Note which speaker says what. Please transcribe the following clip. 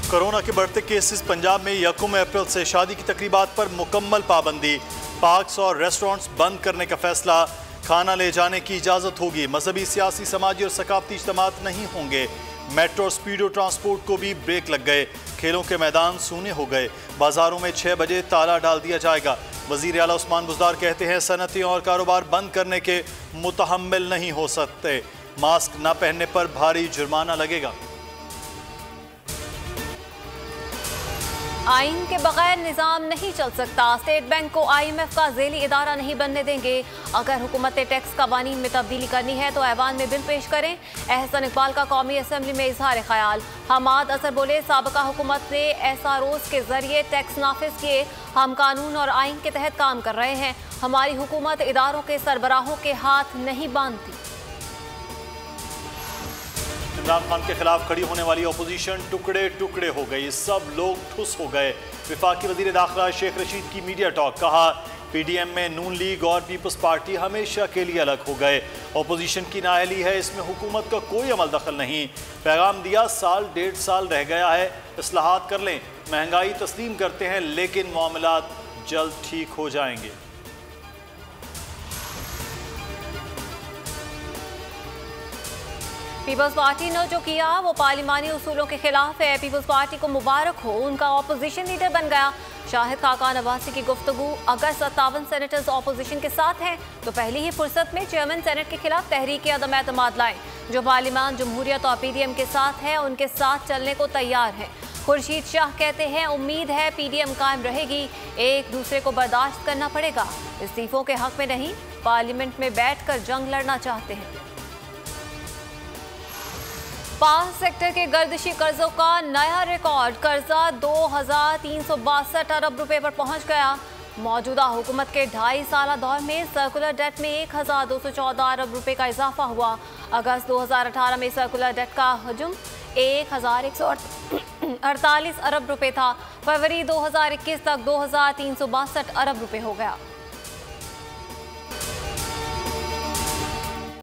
Speaker 1: Corona के बढ़ते cases Punjab में 1 अप्रैल से शादी की तकरीबात पर मुकम्मल पाबंदी। पार्क्स और रेस्टोरेंट्स बंद करने का फैसला। खाना ले जाने की इजाज़त होगी। मजहबी, सियासी, समाजी और सकाफती इज्तिमात नहीं होंगे। मेट्रो और स्पीडो ट्रांसपोर्ट को भी ब्रेक लग गए। खेलों के मैदान सूने हो गए। बाजारों में 6 बजे ताला डाल दिया जाएगा। वज़ीर आला उस्मान बुज़दार कहते हैं सनतें और कारोबार बंद करने के मुतहम्मिल नहीं हो सकते। मास्क न पहनने पर भारी जुर्माना लगेगा।
Speaker 2: आइन के बगैर निज़ाम नहीं चल सकता। स्टेट बैंक को IMF का ज़ेली इदारा नहीं बनने देंगे। अगर हुकूमत ने टैक्स कवानीन में तब्दीली करनी है तो ऐवान में बिल पेश करें। एहसन इकबाल का कौमी असम्बली में इजहार ख्याल। हमाद असर बोले साबका हुकूमत ने SROs के जरिए टैक्स नाफिज किए। हम कानून और आइन के तहत काम कर रहे हैं। हमारी हुकूमत इदारों के सरबराहों के हाथ नहीं बांधती।
Speaker 1: इमरान खान के खिलाफ खड़ी होने वाली अपोजिशन टुकड़े टुकड़े हो गई। सब लोग ठुस हो गए। वफाकी वज़ीर दाखिला शेख रशीद की मीडिया टॉक। कहा PDM में नून लीग और पीपल्स पार्टी हमेशा के लिए अलग हो गए। अपोजिशन की नाअहली है, इसमें हुकूमत का कोई अमल दखल नहीं। पैगाम दिया 1.5 साल रह गया है, इस्लाहात कर लें। महंगाई तस्लीम करते हैं लेकिन मामलात जल्द ठीक हो जाएंगे।
Speaker 2: पीपल्स पार्टी ने जो किया वो पार्लिमानी उसूलों के खिलाफ है। पीपल्स पार्टी को मुबारक हो, उनका ऑपोजिशन लीडर बन गया। शाहिद खाकान अब्बासी की गुफ्तगू। अगर 57 सेनेटर्स ऑपोजिशन के साथ हैं तो पहली ही फुर्सत में चेयरमैन सेनेट के खिलाफ तहरीक अदम एतमाद लाएं। जो पार्लिमान जमहूरियत और PDM के साथ है उनके साथ चलने को तैयार है। खुर्शीद शाह कहते हैं उम्मीद है PDM कायम रहेगी। एक दूसरे को बर्दाश्त करना पड़ेगा। इस्तीफों के हक में नहीं, पार्लियामेंट में बैठ कर जंग लड़ना चाहते हैं। 5 सेक्टर के गर्दिशी कर्जों का नया रिकॉर्ड। कर्जा 2362 अरब रुपए पर पहुंच गया। मौजूदा हुकूमत के 2.5 साल दौर में सर्कुलर डेट में 1214 अरब रुपए का इजाफा हुआ। अगस्त 2018 में सर्कुलर डेट का हजम 1148 अरब रुपए था। फरवरी 2021 तक 2362 अरब रुपए हो गया।